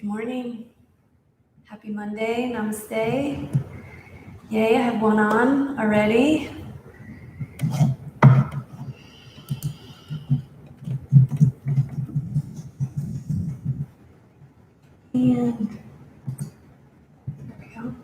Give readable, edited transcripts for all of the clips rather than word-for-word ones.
morning. Happy Monday. Namaste. Yay, I have one on already. And there we go.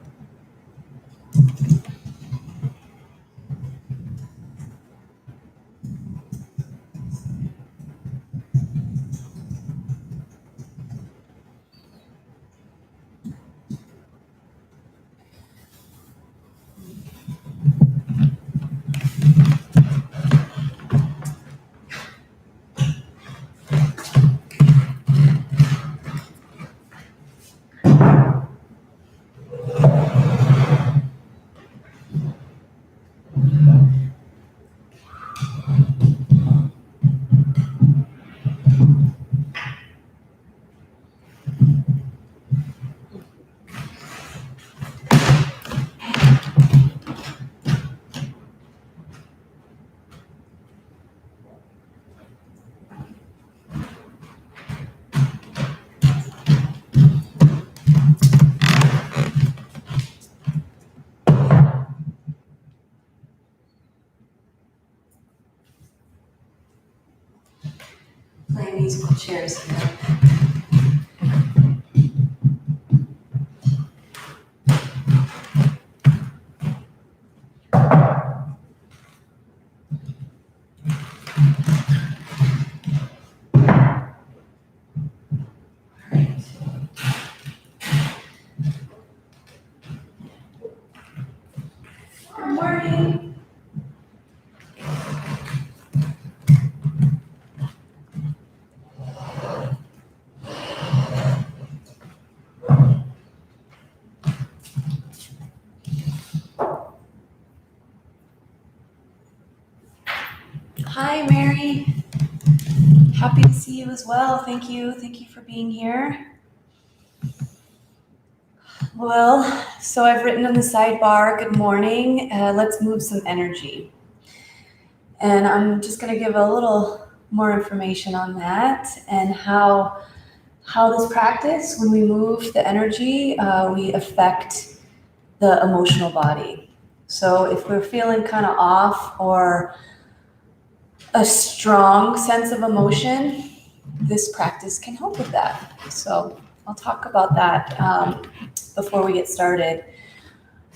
Playing musical chairs here. Good morning. Hi, Mary. Happy to see you as well. Thank you. Thank you for being here. Well, so I've written on the sidebar, good morning. Let's move some energy. And I'm just going to give a little more information on that and how this practice, when we move the energy, we affect the emotional body. So if we're feeling kind of off or a strong sense of emotion, this practice can help with that. So I'll talk about that before we get started.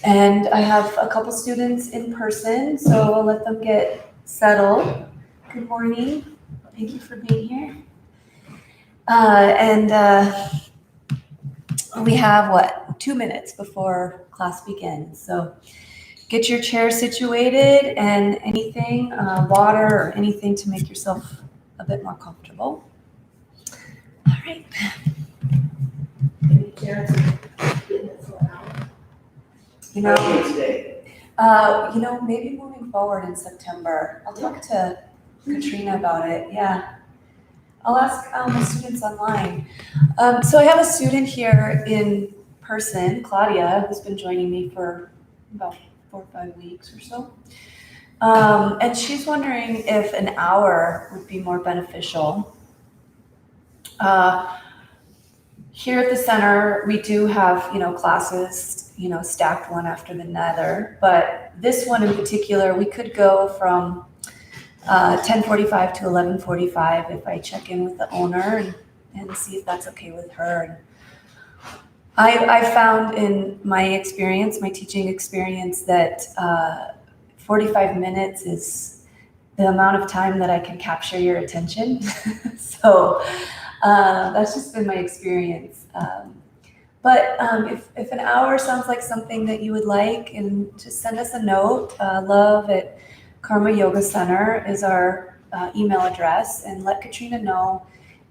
And I have a couple students in person, so I'll let them get settled. Good morning. Thank you for being here. We have 2 minutes before class begins. So get your chair situated and anything, water or anything to make yourself a bit more comfortable. All right. Maybe moving forward in September. I'll talk to Katrina about it. Yeah. I'll ask the students online. So I have a student here in person, Claudia, who's been joining me for about 4 or 5 weeks or so. And she's wondering if an hour would be more beneficial. Here at the center, we do have, classes, stacked one after the other. But this one in particular, we could go from 10:45 to 11:45 if I check in with the owner and see if that's okay with her. I found in my experience, my teaching experience, that 45 minutes is the amount of time that I can capture your attention. So that's just been my experience. But if an hour sounds like something that you would like, and just send us a note. Love@Karma Yoga Center is our email address, and let Katrina know,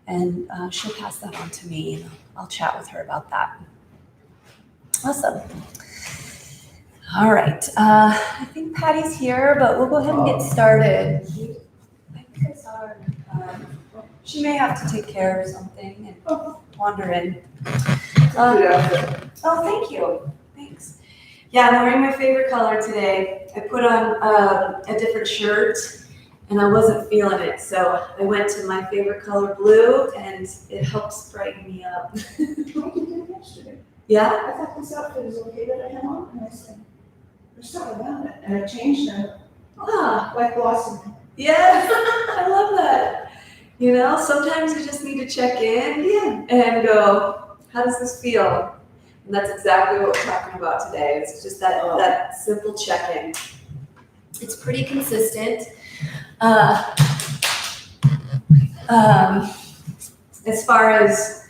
and she'll pass that on to me, and I'll chat with her about that. Awesome. All right. I think Patty's here, but we'll go ahead and get started. I think I saw her. She may have to take care of something and wander in. Oh, thank you. Thanks. Yeah, I'm wearing my favorite color today. I put on a different shirt and I wasn't feeling it. So I went to my favorite color, blue, and it helps brighten me up. Oh, you did it yesterday. Yeah? I thought this outfit was okay that I had on, and I said, there's something about it, and I changed it, like Blossom. Yes, I love that. Sometimes you just need to check in and go, how does this feel? And that's exactly what we're talking about today. It's just that simple check-in. It's pretty consistent. As far as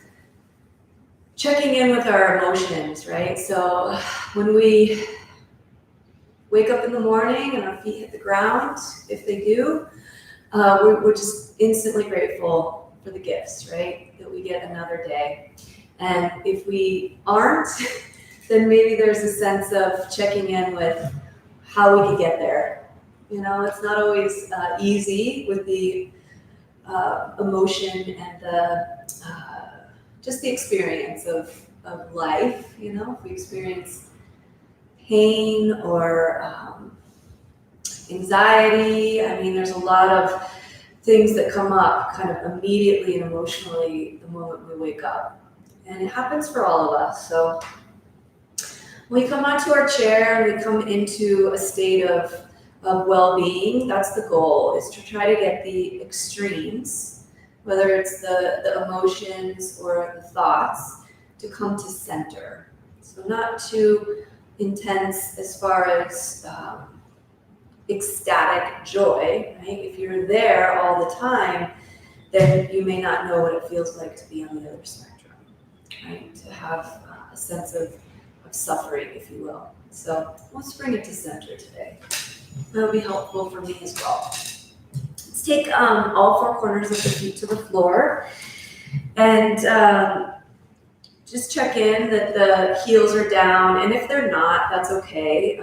checking in with our emotions, right? So when we wake up in the morning and our feet hit the ground, if they do, we're just instantly grateful for the gifts, right? That we get another day. And if we aren't, then maybe there's a sense of checking in with how we could get there. It's not always easy with the emotion and just the experience of life. If we experience pain or anxiety, there's a lot of things that come up kind of immediately and emotionally the moment we wake up. And it happens for all of us. So when we come onto our chair and we come into a state of well-being, that's the goal, is to try to get the extremes, whether it's the emotions or the thoughts, to come to center. So not too intense as far as ecstatic joy, right? If you're there all the time, then you may not know what it feels like to be on the other spectrum, right? To have a sense of suffering, if you will. So let's bring it to center today. That'll be helpful for me as well. Let's take all four corners of the feet to the floor and just check in that the heels are down. And if they're not, that's okay.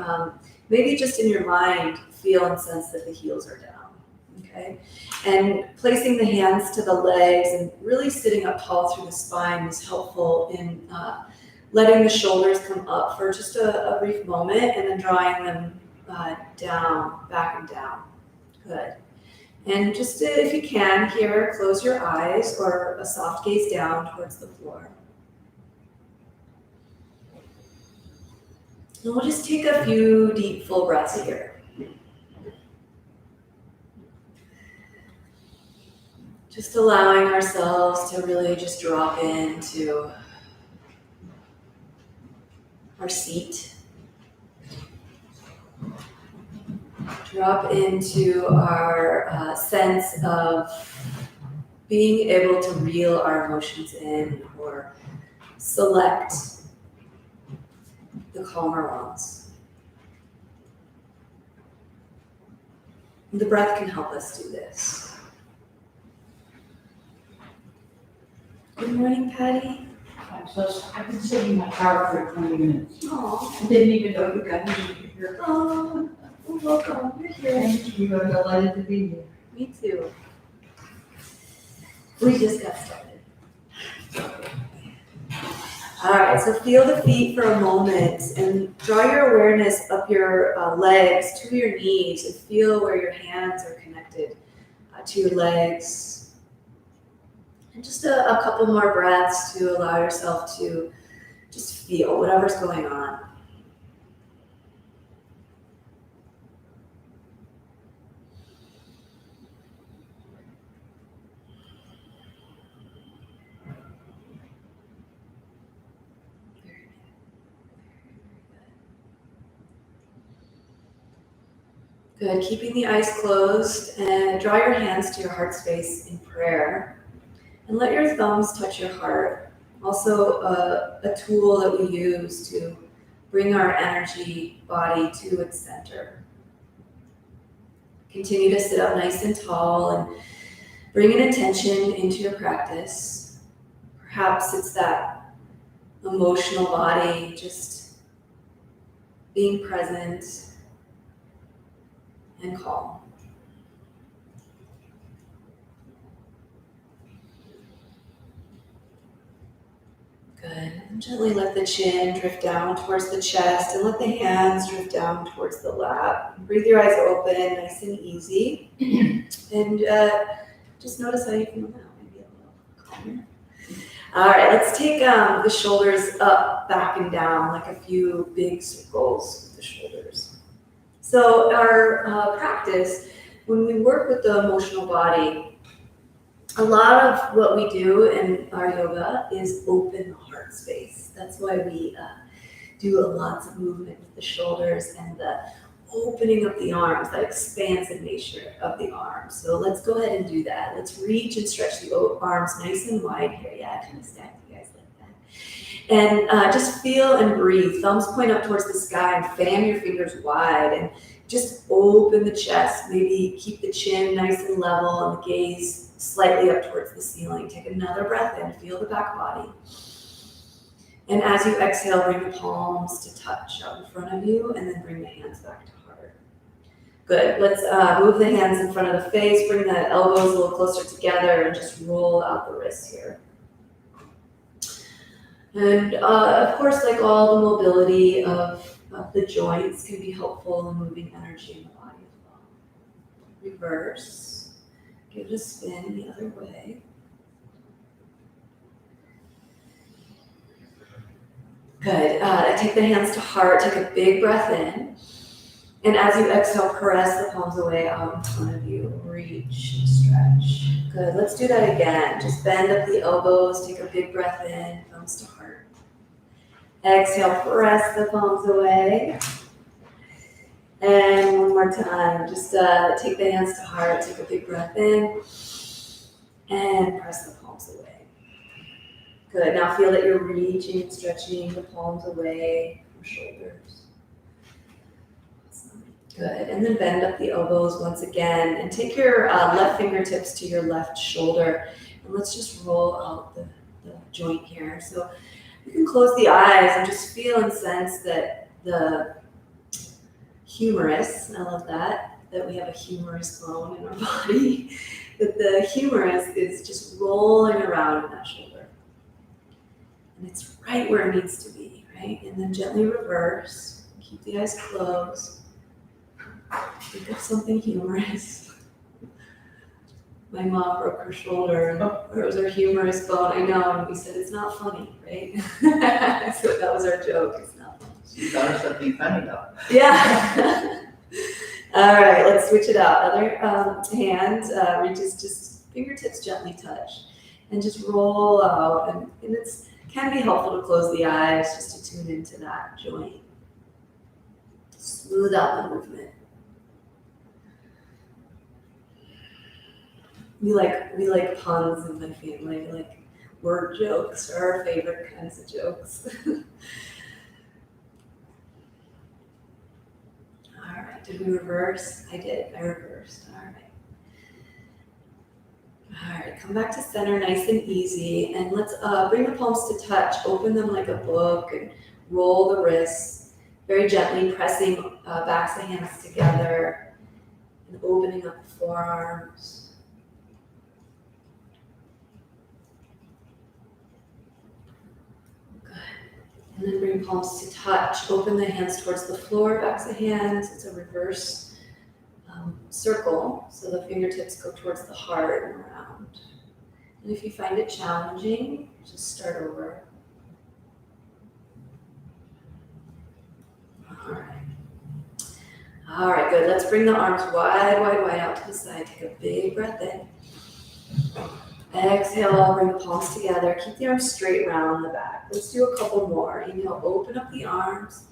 Maybe just in your mind, feel and sense that the heels are down, okay? And placing the hands to the legs and really sitting up tall through the spine is helpful in letting the shoulders come up for just a brief moment and then drawing them down, back and down. Good. And just if you can here, close your eyes or a soft gaze down towards the floor. And we'll just take a few deep, full breaths here. Just allowing ourselves to really just drop into our seat. Drop into our sense of being able to reel our emotions in or select the calmer ones. The breath can help us do this. Good morning, Patty. I've been sitting in my car for 20 minutes. Oh, I didn't even know you guys were here. oh, welcome. You're here. Thank you, I'm delighted to be here. Me too. We just got started. All right, so feel the feet for a moment and draw your awareness up your legs to your knees and feel where your hands are connected to your legs. And just a couple more breaths to allow yourself to just feel whatever's going on. Good, keeping the eyes closed and draw your hands to your heart space in prayer. And let your thumbs touch your heart. Also a tool that we use to bring our energy body to its center. Continue to sit up nice and tall and bring an attention into your practice. Perhaps it's that emotional body just being present and calm. Good. And gently let the chin drift down towards the chest and let the hands drift down towards the lap. Breathe your eyes open, nice and easy. And just notice how you feel now. Maybe a little calmer. All right, let's take the shoulders up, back, and down, like a few big circles with the shoulders. So our practice, when we work with the emotional body, a lot of what we do in our yoga is open the heart space. That's why we do lots of movement with the shoulders and the opening of the arms, that expansive nature of the arms. So let's go ahead and do that. Let's reach and stretch the arms nice and wide here. Yeah, kind of stack you guys like that. And just feel and breathe. Thumbs point up towards the sky and fan your fingers wide and just open the chest. Maybe keep the chin nice and level and the gaze slightly up towards the ceiling. Take another breath in, feel the back body. And as you exhale, bring the palms to touch out in front of you and then bring the hands back to heart. Good, let's move the hands in front of the face, bring the elbows a little closer together and just roll out the wrists here. And of course, like all the mobility of the joints can be helpful in moving energy in the body as well. Reverse, give it a spin the other way. Good. Take the hands to heart. Take a big breath in. And as you exhale, press the palms away out in front of you. Reach and stretch. Good. Let's do that again. Just bend up the elbows. Take a big breath in. Thumbs to heart. Exhale, press the palms away. And one more time. Just take the hands to heart. Take a big breath in. And press the palms away. Good, now feel that you're reaching and stretching the palms away from shoulders. Awesome. Good, and then bend up the elbows once again and take your left fingertips to your left shoulder and let's just roll out the joint here. So you can close the eyes and just feel and sense that the humerus, I love that we have a humerus bone in our body, that the humerus is just rolling around in that shoulder. And it's right where it needs to be, right? And then gently reverse. Keep the eyes closed. Think of something humorous. My mom broke her shoulder, and it was her humerus bone. I know, and we said it's not funny, right? So that was our joke. It's not funny. You thought of something funny though. Yeah. All right, let's switch it out. Other hand reaches, just fingertips gently touch, and just roll out. And it's can be helpful to close the eyes just to tune into that joint. Smooth out the movement. We like puns in my family. We like word jokes are our favorite kinds of jokes. All right, did we reverse? I did, I reversed, all right. All right, come back to center nice and easy, and let's bring the palms to touch, open them like a book, and roll the wrists, very gently pressing backs of hands together, and opening up the forearms. And then bring palms to touch. Open the hands towards the floor, backs of hands. It's a reverse circle, so the fingertips go towards the heart and around. And if you find it challenging, just start over. All right. All right, good. Let's bring the arms wide, wide, wide out to the side. Take a big breath in. Exhale, bring the palms together. Keep the arms straight around the back. Let's do a couple more. Inhale, open up the arms.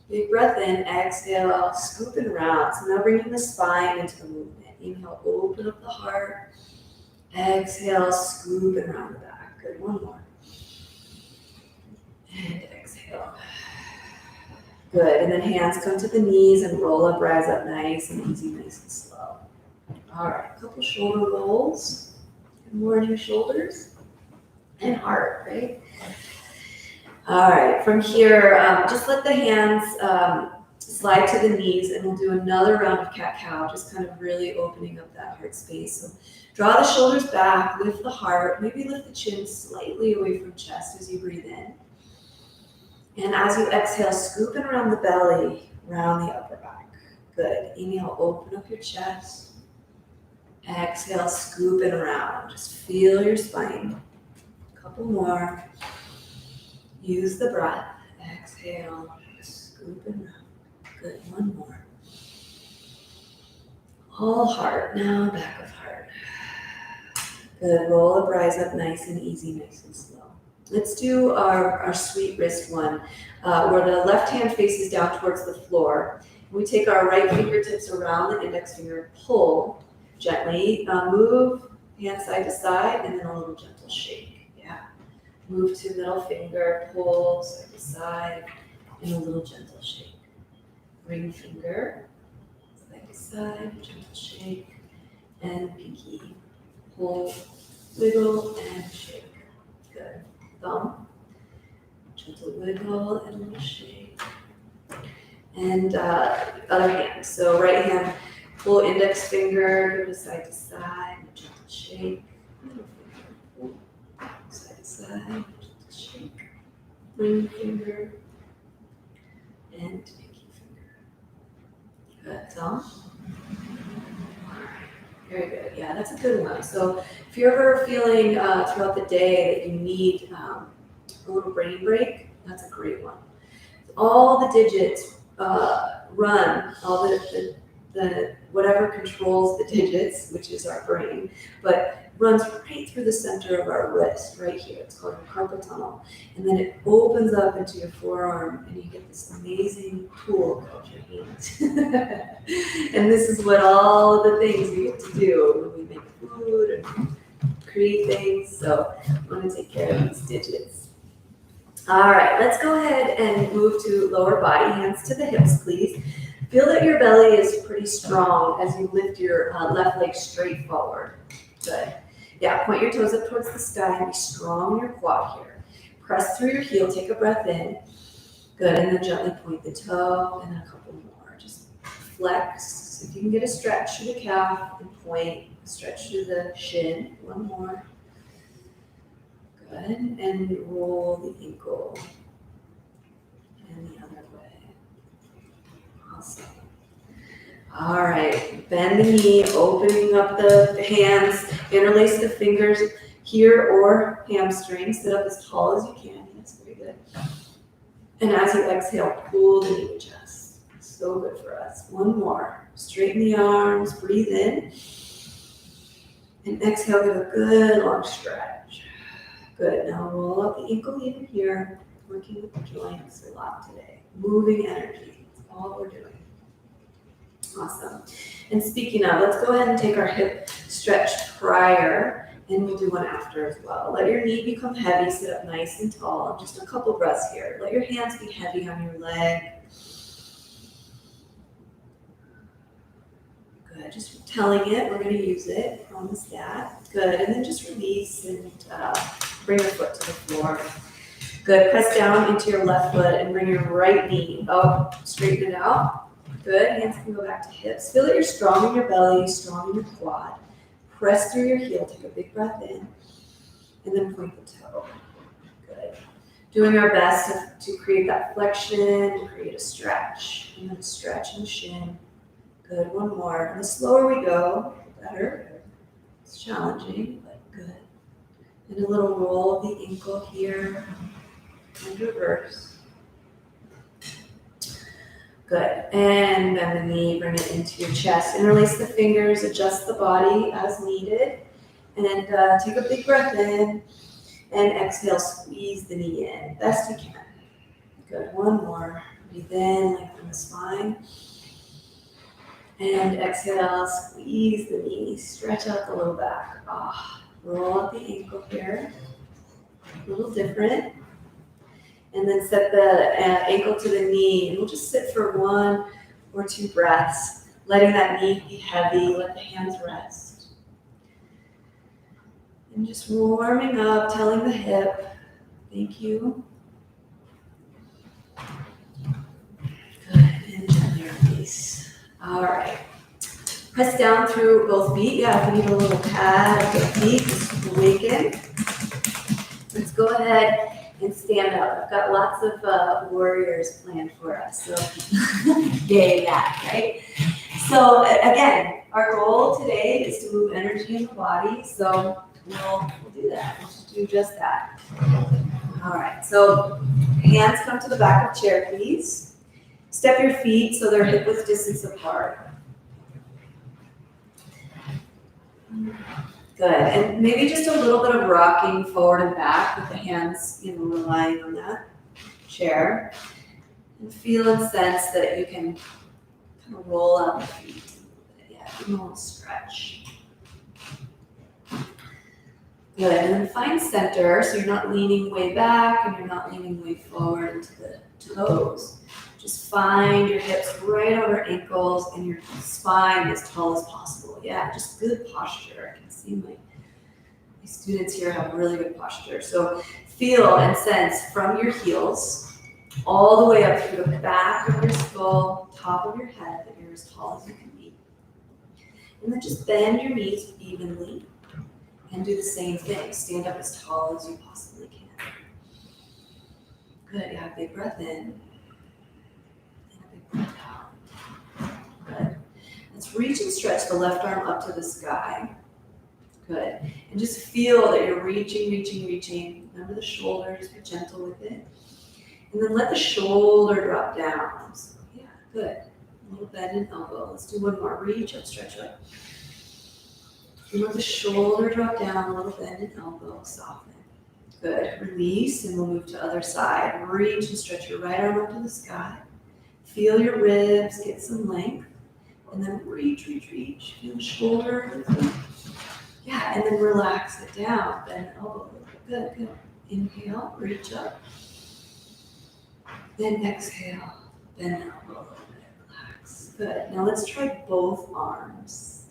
Big breath in, exhale, scoop it around. So now bringing the spine into the movement. Inhale, open up the heart. Exhale, scoop it around the back. Good, one more. And exhale. Good, and then hands come to the knees and roll up, rise up nice and easy, nice and slow. All right, a couple shoulder rolls. Morning shoulders and heart, right? All right, from here, just let the hands slide to the knees, and we'll do another round of cat-cow, just kind of really opening up that heart space. So draw the shoulders back, lift the heart, maybe lift the chin slightly away from chest as you breathe in. And as you exhale, scooping around the belly, round the upper back. Good. Inhale, open up your chest. Exhale, scooping around. Just feel your spine. A couple more. Use the breath. Exhale, scooping around. Good. One more. All heart. Now back of heart. Good. Roll the rise up nice and easy, nice and slow. Let's do our sweet wrist one, where the left hand faces down towards the floor. We take our right fingertips around the index finger, pull gently, move hand side to side, and then a little gentle shake. Yeah. Move to middle finger, pull side to side, and a little gentle shake. Ring finger, side to side, gentle shake, and pinky. Pull, wiggle, and shake. Good. Thumb, gentle wiggle, and a little shake. And other hand. So right hand, pull index finger, go to side, gentle shake. Middle finger, pull, side to side, gentle shake. Ring finger, and pinky finger. Good. Thumb. Very good. Yeah, that's a good one. So if you're ever feeling throughout the day that you need a little brain break, that's a great one. All the digits run, all the whatever controls the digits, which is our brain, but runs right through the center of our wrist, right here. It's called your carpal tunnel. And then it opens up into your forearm, and you get this amazing tool called your hands. And this is what all of the things we get to do when we make food and create things. So I'm going to take care of these digits. All right, let's go ahead and move to lower body, hands to the hips, please. Feel that your belly is pretty strong as you lift your left leg straight forward. Good. Yeah, point your toes up towards the sky and be strong in your quad here. Press through your heel, take a breath in. Good, and then gently point the toe, and then a couple more. Just flex. If you can get a stretch through the calf and point, stretch through the shin. One more. Good, and roll the ankle. And the other way. Awesome. All right, bend the knee, opening up the hands, interlace the fingers here or hamstring. Sit up as tall as you can. That's very good. And as you exhale, pull the knee to chest. So good for us. One more. Straighten the arms, breathe in. And exhale, give a good long stretch. Good. Now roll up the ankle even here. Working with the joints a lot today. Moving energy. That's all we're doing. Awesome. And speaking of, let's go ahead and take our hip stretch prior, and we'll do one after as well. Let your knee become heavy, sit up nice and tall. Just a couple breaths here. Let your hands be heavy on your leg. Good. Just telling it, we're going to use it. Promise that. Good. And then just release and bring your foot to the floor. Good. Press down into your left foot and bring your right knee up. Straighten it out. Good. Hands can go back to hips. Feel that you're strong in your belly, strong in your quad. Press through your heel. Take a big breath in. And then point the toe. Good. Doing our best to create that flexion, to create a stretch. And then a stretch in the shin. Good. One more. And the slower we go, the better. It's challenging, but good. And a little roll of the ankle here. And reverse. Good. And bend the knee, bring it into your chest. Interlace the fingers, adjust the body as needed. And take a big breath in. And exhale, squeeze the knee in. Best you can. Good. One more. Breathe in, lengthen the spine. And exhale, squeeze the knee. Stretch out the low back. Roll up the ankle here. A little different. And then set the ankle to the knee, and we'll just sit for 1 or 2 breaths, letting that knee be heavy, let the hands rest. And just warming up, telling the hip, thank you. Good, and gently Nice. All right. Press down through both feet. Yeah, if you need a little pad of the feet, just awaken. Let's go ahead and stand up. I've got lots of warriors planned for us, so yay that, right? So again, our goal today is to move energy in the body, so we'll do that. We'll just do just that. All right, so hands come to the back of chair, please. Step your feet so they're hip width distance apart. Good, and maybe just a little bit of rocking forward and back with the hands, relying on that chair. And feel and sense that you can kind of roll out the feet. Yeah, give them a little stretch. Good, and then find center, so you're not leaning way back and you're not leaning way forward into the toes. Just find your hips right over ankles and your spine as tall as possible. Yeah, just good posture. I can see my students here have really good posture. So feel and sense from your heels all the way up through the back of your skull, top of your head, that you're as tall as you can be. And then just bend your knees evenly and do the same thing. Stand up as tall as you possibly can. Good, yeah, big breath in. Breath out. Good. Let's reach and stretch the left arm up to the sky. Good. And just feel that you're reaching. Remember the shoulders, be gentle with it. And then let the shoulder drop down. So, yeah, good. A little bend in elbow. Let's do one more. Reach up, stretch up. And let the shoulder drop down, a little bend in elbow, soften. Good. Release, and we'll move to other side. Reach and stretch your right arm up to the sky. Feel your ribs, get some length, and then reach. Feel the shoulder. Yeah, and then relax it down. Bend elbow. Good. Inhale, reach up. Then exhale, bend elbow. Relax. Good. Now let's try both arms.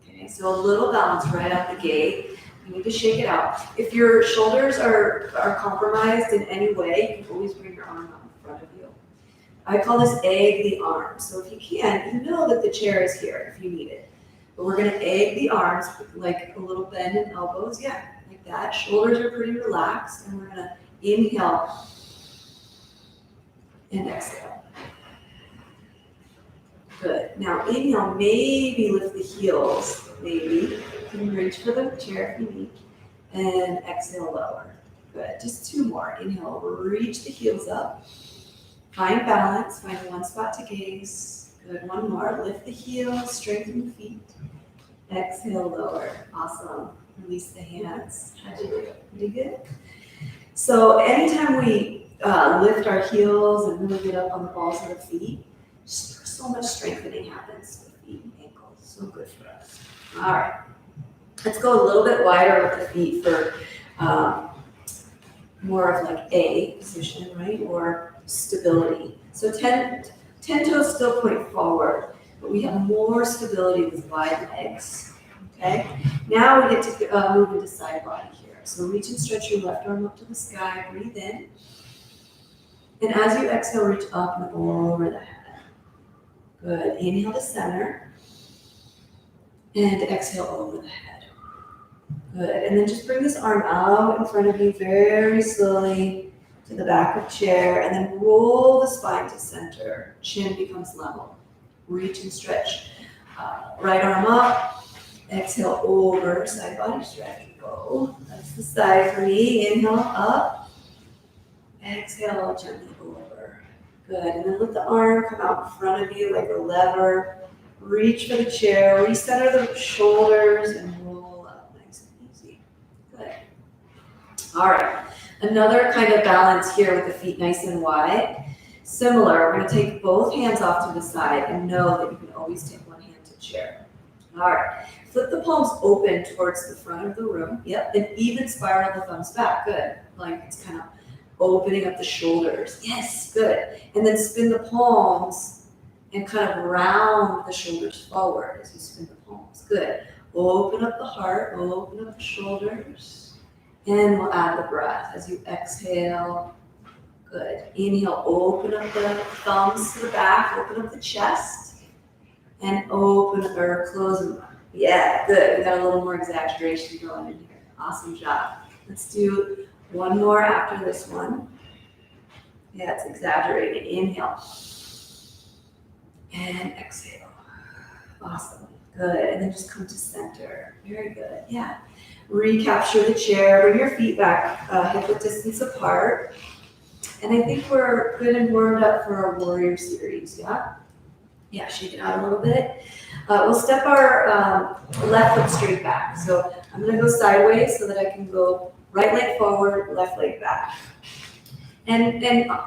Okay, so a little balance right out the gate. You need to shake it out. If your shoulders are compromised in any way, you can always bring your arm out in front of you. I call this egg the arms. So if you can, you know that the chair is here if you need it. But we're gonna egg the arms like a little bend in elbows. Yeah, like that. Shoulders are pretty relaxed. And we're gonna inhale and exhale. Good. Now inhale, maybe lift the heels. Maybe. You can reach for the chair if you need. And exhale, lower. Good. Just two more. Inhale, reach the heels up. Find balance, find one spot to gaze. Good, one more. Lift the heels, strengthen the feet. Exhale, lower. Awesome. Release the hands. How'd you do? Pretty good? So anytime we lift our heels and really get up on the balls of the feet, so much strengthening happens with feet and ankles. So good for us. All right. Let's go a little bit wider with the feet for more of like A position, right? Or stability. So 10 toes still point forward, but we have more stability with wide legs. Okay? Now we get to move into side body here. So reach and stretch your left arm up to the sky. Breathe in. And as you exhale, reach up and over the head. Good. Inhale to center. And exhale over the head. Good. And then just bring this arm out in front of you very slowly to the back of chair, and then roll the spine to center. Chin becomes level. Reach and stretch. Right arm up. Exhale over. Side body stretch. Go. That's the side for me. Inhale up. Exhale gently over. Good. And then let the arm come out in front of you like a lever. Reach for the chair. Recenter the shoulders and roll up nice and easy. Good. All right. Another kind of balance here with the feet nice and wide. Similar, we're going to take both hands off to the side and know that you can always take one hand to chair. All right. Flip the palms open towards the front of the room. Yep. And even spiral the thumbs back. Good. Like it's kind of opening up the shoulders. Yes. Good. And then spin the palms and kind of round the shoulders forward as you spin the palms. Good. Open up the heart. Open up the shoulders. And we'll add the breath as you exhale. Good. Inhale, open up the thumbs to the back, open up the chest. and open or close them. Yeah, good. We got a little more exaggeration going in here. Awesome job. Let's do one more after this one. Yeah, it's exaggerated. Inhale and exhale. Awesome. Good. And then just come to center. Very good. Yeah. Recapture the chair. Bring your feet back hip width distance apart. And I think we're good and warmed up for our warrior series. Yeah. Yeah, shake it out a little bit. We'll step our left foot straight back. So I'm gonna go sideways so that I can go right leg forward, left leg back. And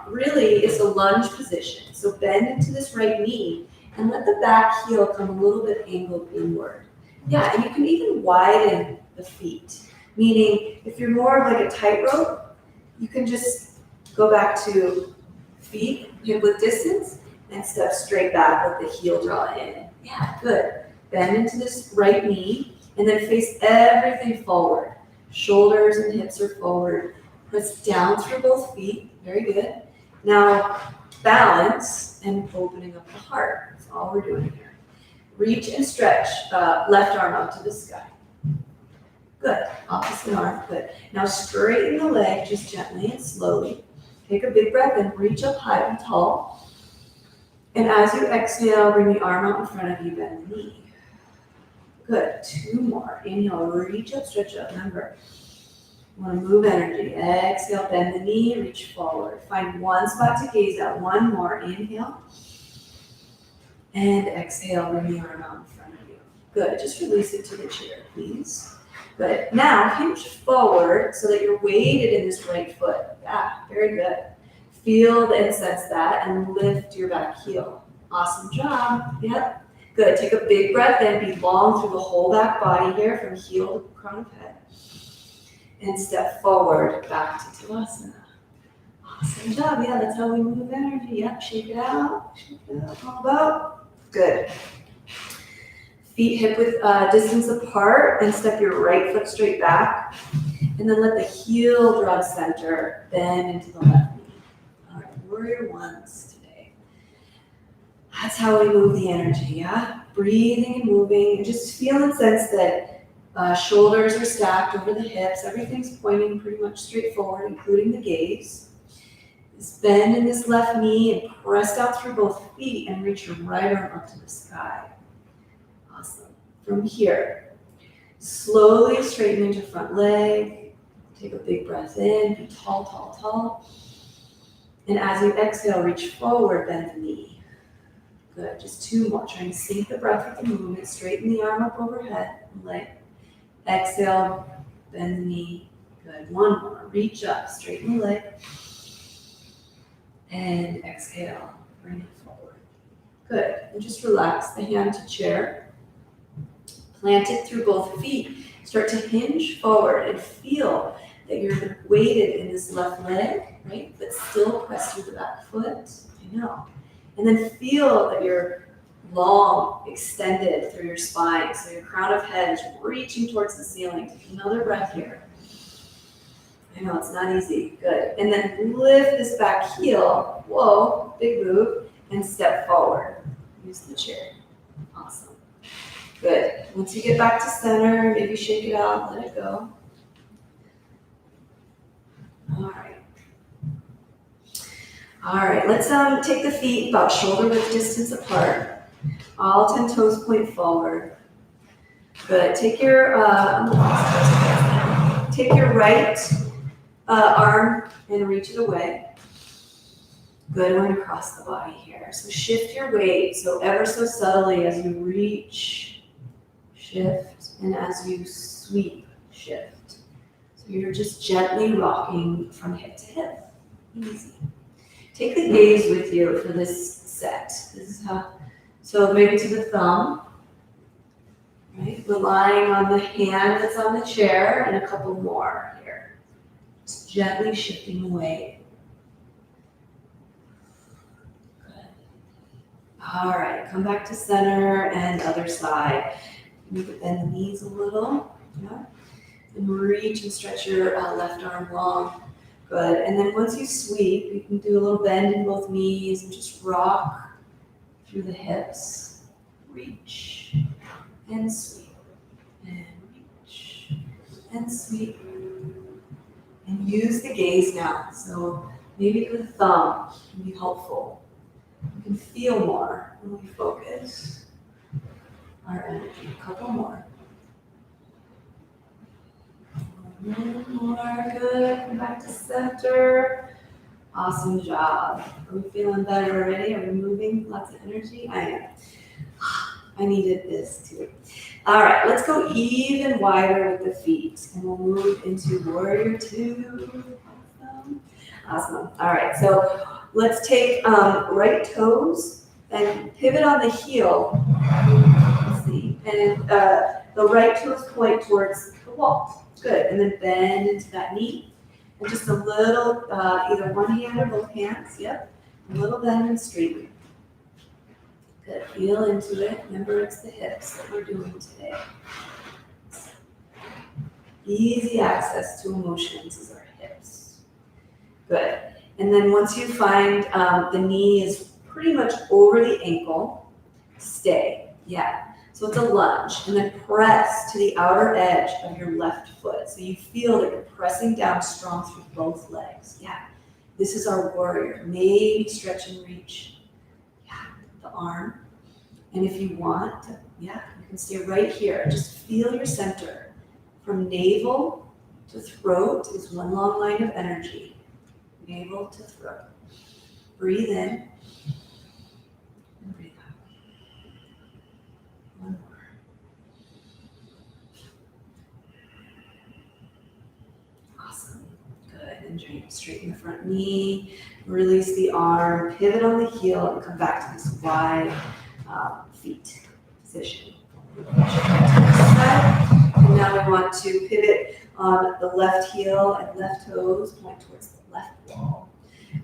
really it's a lunge position. So bend into this right knee and let the back heel come a little bit angled inward. Yeah, and you can even widen the feet. Meaning if you're more of like a tightrope, you can just go back to feet, hip width distance, and step straight back, let the heel draw in. Yeah, good. Bend into this right knee, and then face everything forward. Shoulders and hips are forward. Press down through both feet. Very good. Now, balance and opening up the heart. That's all we're doing here. Reach and stretch left arm up to the sky. Good. Opposite arm. Good. Now, straighten the leg just gently and slowly. Take a big breath and reach up high and tall. And as you exhale, bring the arm out in front of you, bend the knee. Good, 2 more. Inhale, reach up, stretch up. Remember, you want to move energy. Exhale, bend the knee, reach forward. Find one spot to gaze at. 1 more. Inhale. And exhale, bring the arm out in front of you. Good, just release it to the chair, please. Good. Now, hinge forward so that you're weighted in this right foot. Yeah, very good. Feel and sense that and lift your back heel. Awesome job. Yep. Good. Take a big breath in. Be long through the whole back body here from heel to crown of head. And step forward back to Tadasana. Awesome job. Yeah, that's how we move energy. Yep. Shake it out. Shake it out. How about? Good. Feet hip width distance apart and step your right foot straight back. And then let the heel draw to center. Bend into the left knee. All right, warrior ones today. That's how we move the energy, yeah? Breathing and moving, and just feel and sense that shoulders are stacked over the hips. Everything's pointing pretty much straight forward, including the gaze. Just bend in this left knee and press out through both feet and reach your right arm up to the sky. Awesome. From here, slowly straighten into front leg. Take a big breath in, be tall, tall, tall. And as you exhale, reach forward, bend the knee. Good, just 2 more. Trying to sync the breath with the movement. Straighten the arm up overhead, leg. Exhale, bend the knee. Good, 1 more. Reach up, straighten the leg. And exhale, bring it forward. Good, and just relax the hand to chair. Plant it through both feet. Start to hinge forward and feel that you're weighted in this left leg, right? But still press through the back foot. I know. And then feel that you're long, extended through your spine. So your crown of head is reaching towards the ceiling. Take another breath here. I know, it's not easy. Good. And then lift this back heel. Whoa, big move. And step forward. Use the chair. Awesome. Good. Once you get back to center, maybe shake it out, let it go. All right, let's take the feet about shoulder width distance apart. All 10 toes point forward. Good. Take your right arm and reach it away. Good. We're gonna cross the body here. So shift your weight so ever so subtly as you reach, shift, and as you sweep, shift. So you're just gently rocking from hip to hip. Easy. Take the gaze with you for this set. This is how, so maybe to the thumb, right? Relying on the hand that's on the chair and a couple more here. Just gently shifting the weight. Good. All right, come back to center and other side. You can bend the knees a little, yeah? And reach and stretch your left arm long. Good, and then once you sweep, you can do a little bend in both knees and just rock through the hips. reach, and sweep, and reach, and sweep. And use the gaze now. So maybe the thumb can be helpful. You can feel more when we focus our energy. A couple more. One more, good. Come back to center. Awesome job. Are we feeling better already? Are we moving? Lots of energy? I am. I needed this too. All right, let's go even wider with the feet, and we'll move into warrior two. Awesome. All right, so let's take right toes and pivot on the heel. Let's see, and the right toes point towards the wall. Good, and then bend into that knee, and just a little, either one hand or both hands. Yep, a little bend and straighten. Good, feel into it. Remember, it's the hips that we're doing today. Easy access to emotions is our hips. Good. And then once you find the knee is pretty much over the ankle, stay. Yeah. So it's a lunge. And then press to the outer edge of your left foot. So you feel that you're pressing down strong through both legs. Yeah. This is our warrior. Maybe stretch and reach. Yeah. The arm. And if you want, yeah, you can stay right here. Just feel your center. From navel to throat is one long line of energy. Navel to throat. Breathe in and breathe out. One more. Awesome. Good. And straighten the front knee. Release the arm. Pivot on the heel and come back to this wide feet position. And now we want to pivot on the left heel and left toes, point towards the left wall.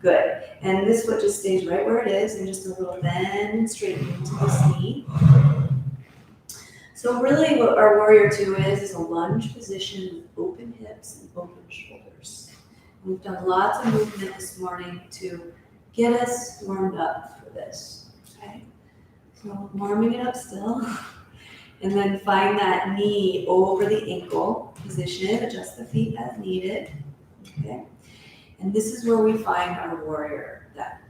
Good. And this foot just stays right where it is, and just a little bend and straighten into this knee. So really what our warrior two is a lunge position with open hips and open shoulders. And we've done lots of movement this morning to get us warmed up for this. Okay? So warming it up still. And then find that knee over the ankle position. Adjust the feet as needed. Okay. And this is where we find our warrior, that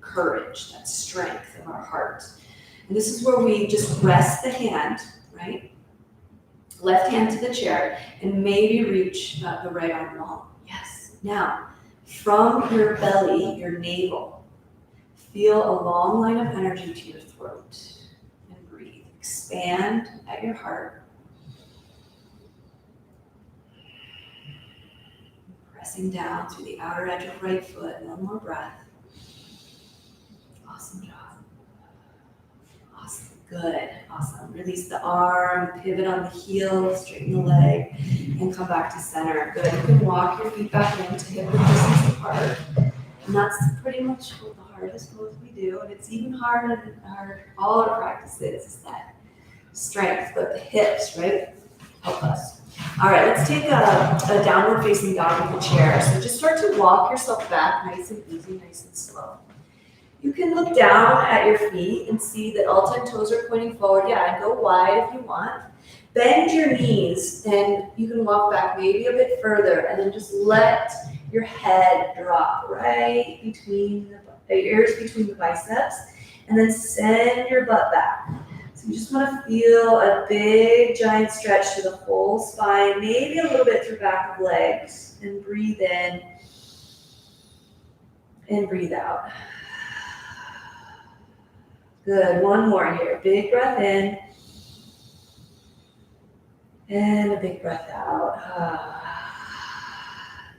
courage, that strength of our heart. And this is where we just rest the hand, right? Left hand to the chair, and maybe reach the right arm long. Yes. Now, from your belly, your navel, feel a long line of energy to your throat. And breathe. Expand at your heart. Pressing down through the outer edge of right foot. One more breath. Awesome job. Awesome. Good. Awesome. Release the arm, pivot on the heel, straighten the leg, and come back to center. Good. You can walk your feet back into hip distance apart. And that's pretty much what the hardest pose we do. And it's even harder than all our practices is that strength, but the hips, right, help us. All right, let's take a downward facing dog with the chair. So just start to walk yourself back nice and easy, nice and slow. You can look down at your feet and see that all 10 toes are pointing forward. Yeah, and go wide if you want. Bend your knees, and you can walk back maybe a bit further, and then just let your head drop right between the ears, between the biceps, and then send your butt back. So you just want to feel a big, giant stretch through the whole spine, maybe a little bit through back of legs, and breathe in and breathe out. Good, one more here. Big breath in. And a big breath out.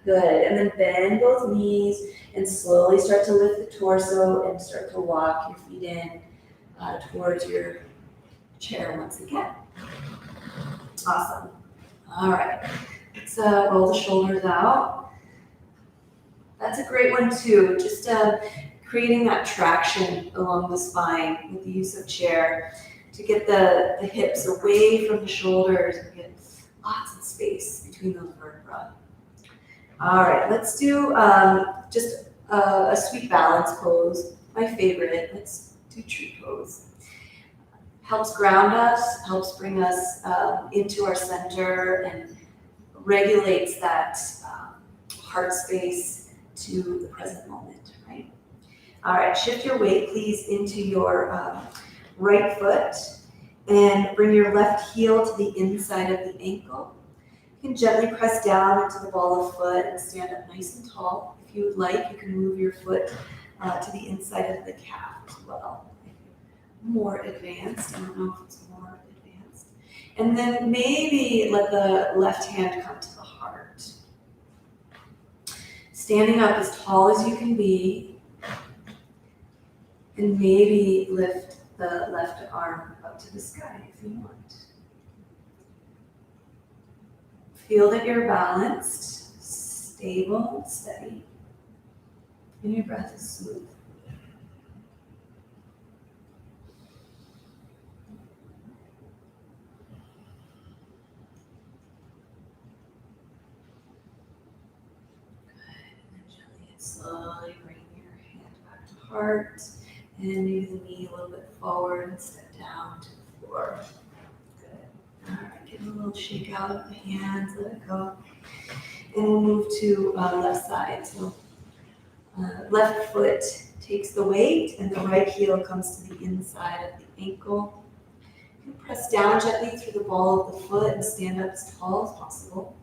Good, and then bend both knees and slowly start to lift the torso and start to walk your feet in towards your chair once again. Awesome. All right, let's roll the shoulders out. That's a great one too. Just creating that traction along the spine with the use of chair to get the hips away from the shoulders and get lots of space between those vertebrae. All right, let's do just a sweet balance pose, my favorite. Let's to tree pose. Helps ground us, helps bring us into our center, and regulates that heart space to the present moment, right? All right, shift your weight, please, into your right foot, and bring your left heel to the inside of the ankle. You can gently press down into the ball of foot and stand up nice and tall. If you would like, you can move your foot to the inside of the calf as well. More advanced, I don't know if it's more advanced. And then maybe let the left hand come to the heart. Standing up as tall as you can be, and maybe lift the left arm up to the sky if you want. Feel that you're balanced, stable, steady, and your breath is smooth. Slowly bring your hand back to heart, and maybe the knee a little bit forward and step down to the floor. Good. All right, give it a little shake out of the hands, let it go. And we'll move to left side. So left foot takes the weight, and the right heel comes to the inside of the ankle. You can press down gently through the ball of the foot and stand up as tall as possible.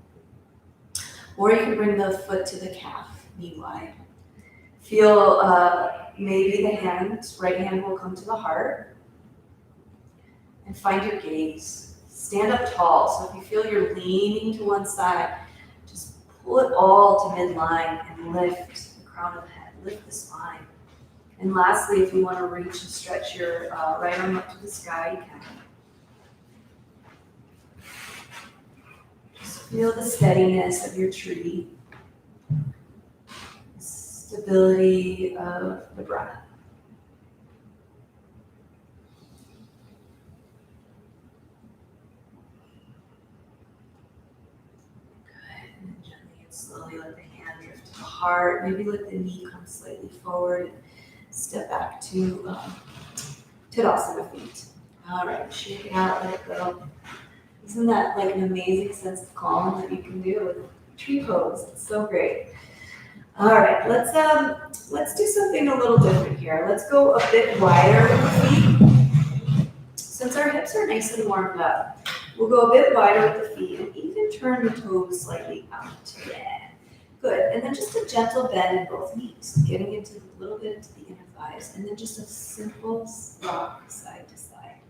Or you can bring the foot to the calf, knee wide. Feel maybe the right hand will come to the heart, and find your gaze. Stand up tall, so if you feel you're leaning to one side, just pull it all to midline and lift the crown of the head, lift the spine. And lastly, if you want to reach and stretch your right arm up to the sky, you can. Just feel the steadiness of your tree. Stability of the breath. Good. And then gently and slowly let the hand drift to the heart. Maybe let the knee come slightly forward. Step back to Tadasana feet. All right, shake it out, let it go. Isn't that like an amazing sense of calm that you can do with tree pose? It's so great. All right, let's do something a little different here. Let's go a bit wider with the feet. Since our hips are nice and warmed up, we'll go a bit wider with the feet and even turn the toes slightly out. Yeah, good. And then just a gentle bend in both knees, getting into a little bit into the inner thighs, and then just a simple rock side to side.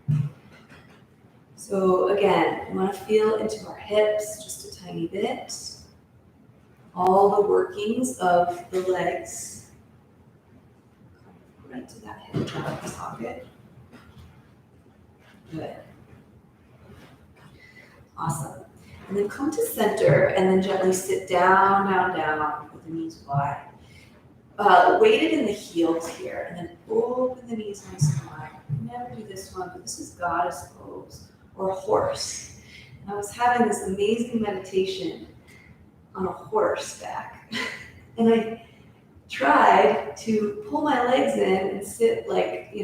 So again, we want to feel into our hips just a tiny bit. All the workings of the legs, right to that hip socket. Good. Awesome. And then come to center, and then gently sit down, down, down with the knees wide. Weighted in the heels here, and then open the knees nice and wide. Never do this one, but this is goddess pose or horse. And I was having this amazing meditation on a horseback. And I tried to pull my legs in and sit like,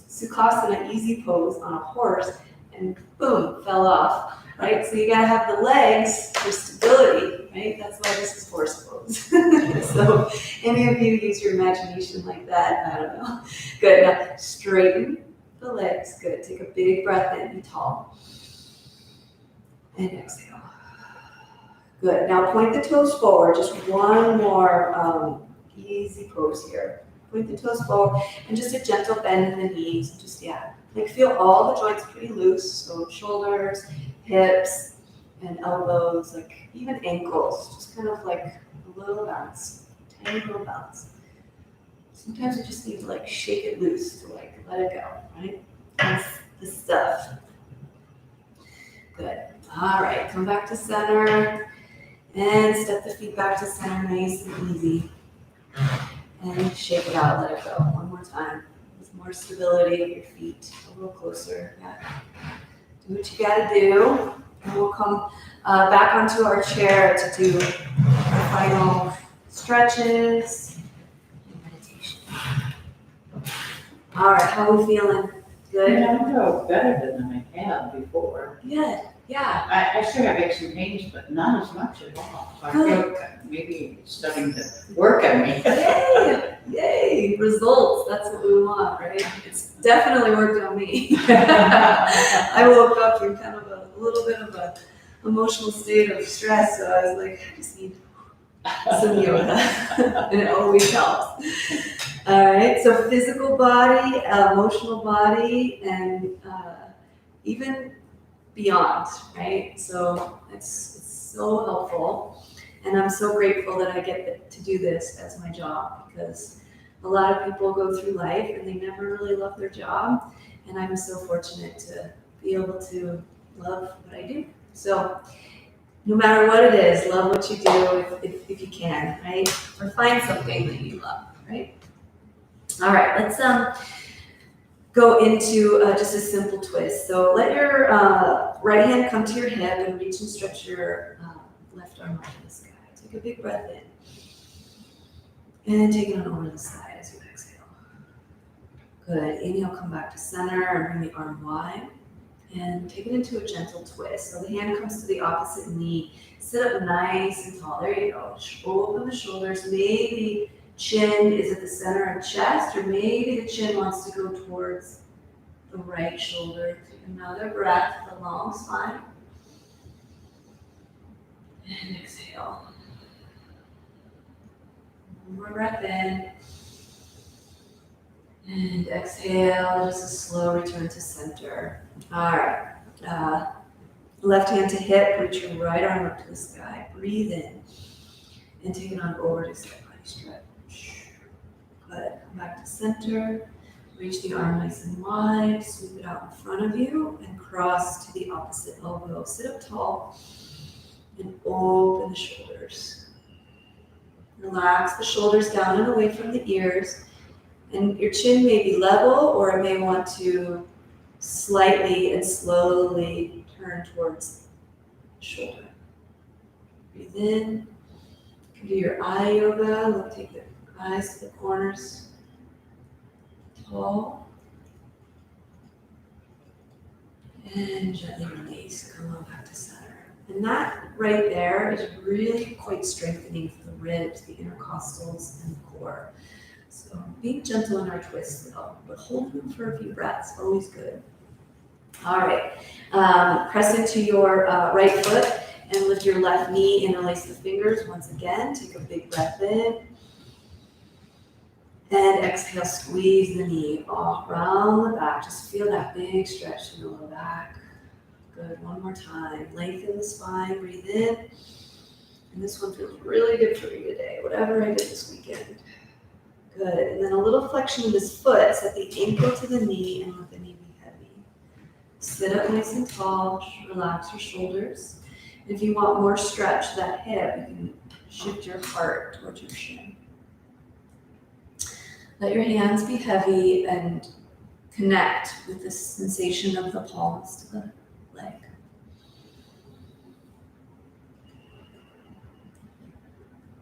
Sukhasana, easy pose on a horse, and boom, fell off, right? So you gotta have the legs for stability, right? That's why this is horse pose. So any of you use your imagination like that? I don't know. Good, now straighten the legs, good. Take a big breath in, be tall. And exhale. Good. Now point the toes forward. Just one more easy pose here. Point the toes forward and just a gentle bend in the knees. Just, feel all the joints pretty loose. So shoulders, hips, and elbows, like even ankles. Just kind of like a little bounce, tiny little bounce. Sometimes you just need to shake it loose to let it go, right? That's the stuff. Good. All right, come back to center. And step the feet back to center, nice and easy. And shake it out, let it go. One more time. With more stability of your feet. A little closer. Yeah. Do what you gotta do. And we'll come back onto our chair to do our final stretches and meditation. All right, how are we feeling? Good? I feel better than I have before. Good, yeah. I still have aches and pains, but not as much at all. So I feel maybe it's starting to work on me. Yay, yay, results, that's what we want, right? It's definitely worked on me. I woke up in kind of a little bit of a emotional state of stress, so I was like, I just need some yoga, and it always helps. All right, so physical body, emotional body, and even beyond, right? So it's so helpful, and I'm so grateful that I get to do this as my job, because a lot of people go through life and they never really love their job, and I'm so fortunate to be able to love what I do. So no matter what it is, love what you do if you can, right? Or find something that you love, right? All right, let's go into just a simple twist. So let your right hand come to your hip and reach and stretch your left arm out to the sky. Take a big breath in. And take it on over the side as you exhale. Good. Inhale, come back to center and bring the arm wide. And take it into a gentle twist. So the hand comes to the opposite knee. Sit up nice and tall. There you go. Open the shoulders. Maybe chin is at the center of chest, or maybe the chin wants to go towards the right shoulder. Take another breath, a long spine. And exhale. One more breath in. And exhale, just a slow return to center. All right. Left hand to hip, reach your right arm up to the sky. Breathe in. And take it on over to side body stretch. Good. Come back to center. Reach the arm nice and wide. Sweep it out in front of you and cross to the opposite elbow. Sit up tall and open the shoulders. Relax the shoulders down and away from the ears. And your chin may be level, or it may want to slightly and slowly turn towards the shoulder. Breathe in. You can do your eye yoga. Take the eyes to the corners. Tall. And gently release. Come on back to center. And that right there is really quite strengthening for the ribs, the intercostals, and the core. So being gentle in our twists though, but holding them for a few breaths, always good. All right, press into your right foot and lift your left knee, interlace the fingers once again. Take a big breath in. And exhale, squeeze the knee off around the back. Just feel that big stretch in the low back. Good, one more time. Lengthen the spine, breathe in. And this one feels really good for me today, whatever I did this weekend. Good, and then a little flexion of this foot, set the ankle to the knee and let the knee be heavy. Sit up nice and tall, relax your shoulders. If you want more stretch to that hip, you can shift your heart towards your shin. Let your hands be heavy and connect with the sensation of the palms to the leg.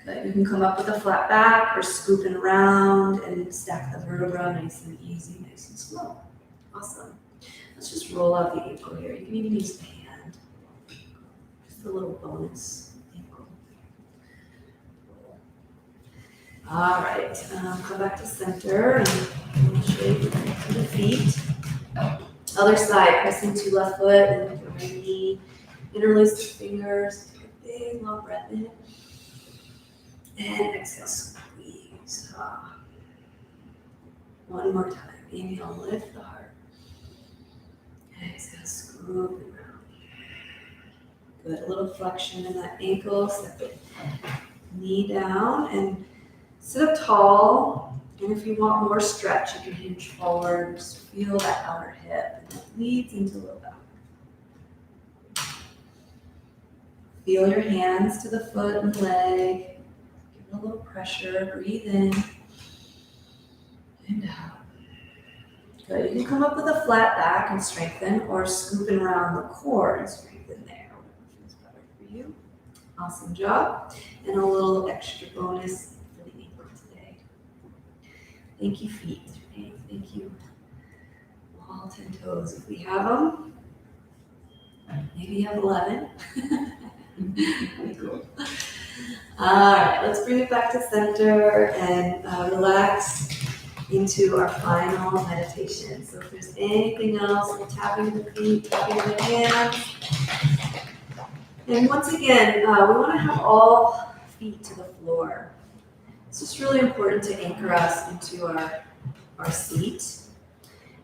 Good. You can come up with a flat back or scooping around and stack the vertebra nice and easy, nice and slow. Awesome. Let's just roll out the ankle here. You can even use the hand. Just a little bonus ankle. All right. Come back to center and straight to the feet. Other side. Press into left foot and lift your right knee. Interlace the fingers. Take a big long breath in. And exhale, squeeze. One more time. Inhale, lift the heart. Exhale, scoop it around. Good. A little flexion in that ankle. Step the knee down and sit up tall. And if you want more stretch, you can hinge forward. Just feel that outer hip. And it leads into low back. Feel your hands to the foot and leg. A little pressure, breathe in and out. Good, you can come up with a flat back and strengthen, or scooping around the core and strengthen there, whatever feels better for you. Awesome job. And a little extra bonus for the ankle today. Thank you, feet. Thank you. All 10 toes if we have them. Maybe you have 11. That'd be cool. All right, let's bring it back to center and relax into our final meditation. So if there's anything else, we're tapping the feet, tapping the hands. And once again, we want to have all feet to the floor. It's just really important to anchor us into our seat.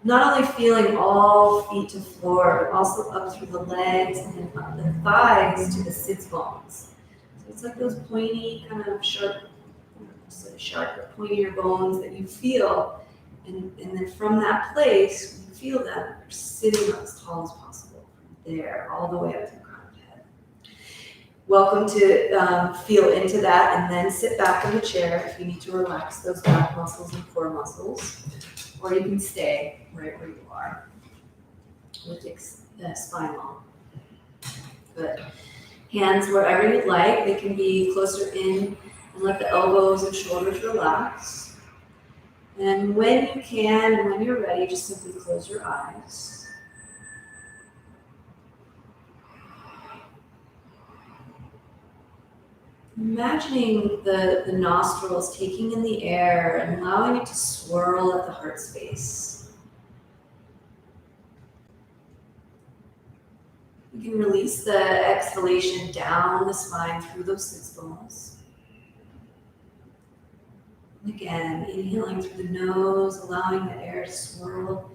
Not only feeling all feet to floor, but also up through the legs and then up the thighs to the sits bones. So it's like those pointy, kind of sharp, not necessarily sharp, but pointier bones that you feel. And then from that place, you feel that you're sitting up as tall as possible. From there, all the way up to the crown of the head. Welcome to feel into that and then sit back in the chair if you need to relax those back muscles and core muscles. Or you can stay right where you are with the spine long. Good. Hands wherever you'd like. They can be closer in and let the elbows and shoulders relax. And when you can and when you're ready, just simply close your eyes. Imagining the nostrils taking in the air and allowing it to swirl at the heart space. You can release the exhalation down the spine through those sits bones. And again, inhaling through the nose, allowing the air to swirl.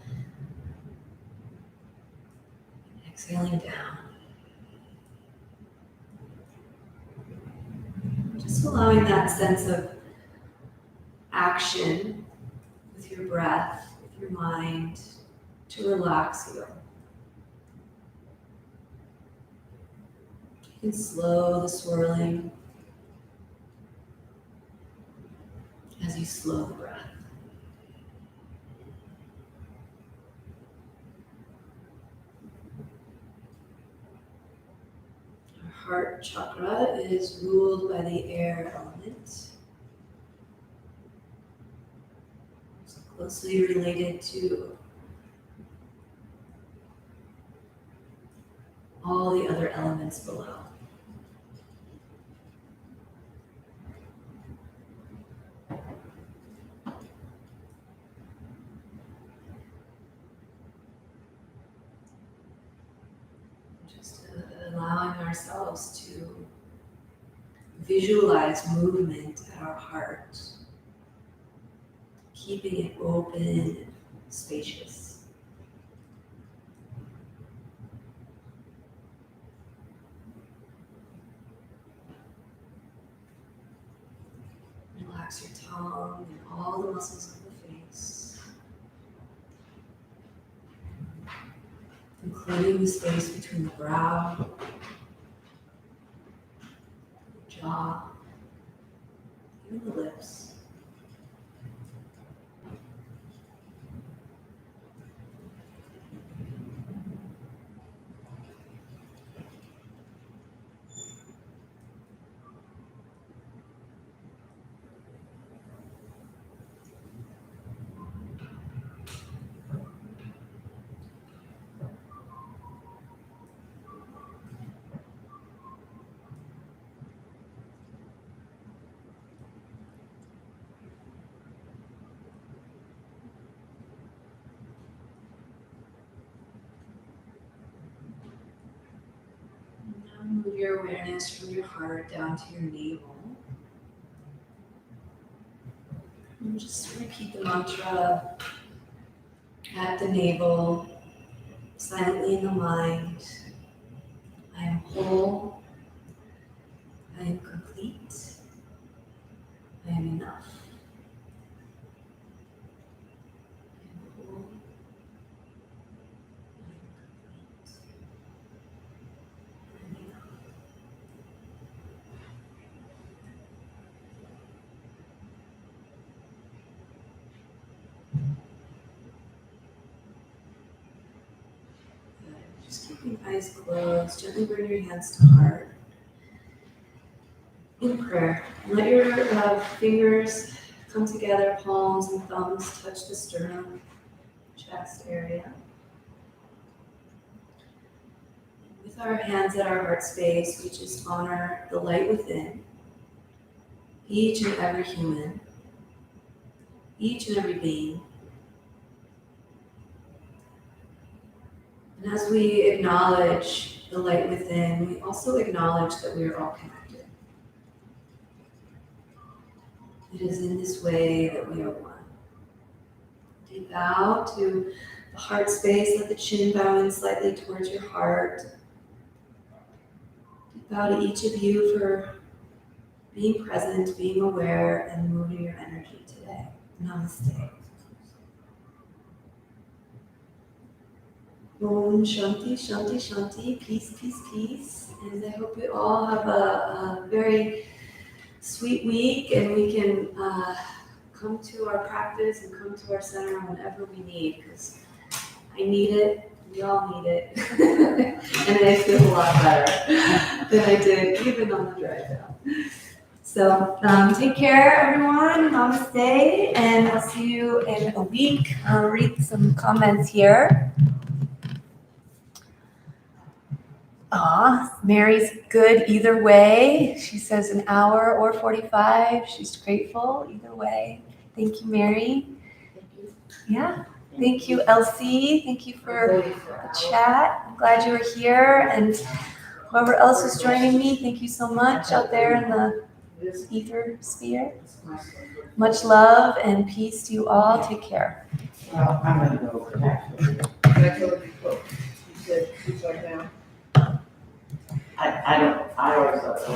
And exhaling down. Just allowing that sense of action with your breath, with your mind, to relax you. You can slow the swirling as you slow the breath. Our heart chakra is ruled by the air element. It's closely related to all the other elements below. Just allowing ourselves to visualize movement at our heart, keeping it open and spacious. Relax your tongue and all the muscles of the face, including the space between the brow, the jaw, even the lips. Move your awareness from your heart down to your navel. And just repeat the mantra at the navel, silently in the mind. I am whole. I am complete. I am enough. I am whole. Just keeping eyes closed, gently bring your hands to heart. In prayer, let your fingers come together, palms and thumbs touch the sternum, chest area. With our hands at our heart space, we just honor the light within, each and every human, each and every being. And as we acknowledge the light within, we also acknowledge that we are all connected. It is in this way that we are one. Deep bow to the heart space, let the chin bow in slightly towards your heart. Deep bow to each of you for being present, being aware, and moving your energy today. Namaste. Om Shanti, Shanti, Shanti, peace, peace, peace. And I hope we all have a very sweet week, and we can come to our practice and come to our center whenever we need, because I need it, we all need it, and I feel a lot better than I did even on the drive down. So take care, everyone. Namaste, and I'll see you in a week. I'll read some comments here. Mary's good either way. She says an hour or 45. She's grateful either way. Thank you, Mary. Thank you. Yeah. Thank you, Elsie. Thank you for the chat. I'm glad you were here. And whoever else is joining me, thank you so much out there in the ether sphere. Much love and peace to you all. Take care. Well, I'm gonna go actually. I told you, you said, she's right now. I always thought so.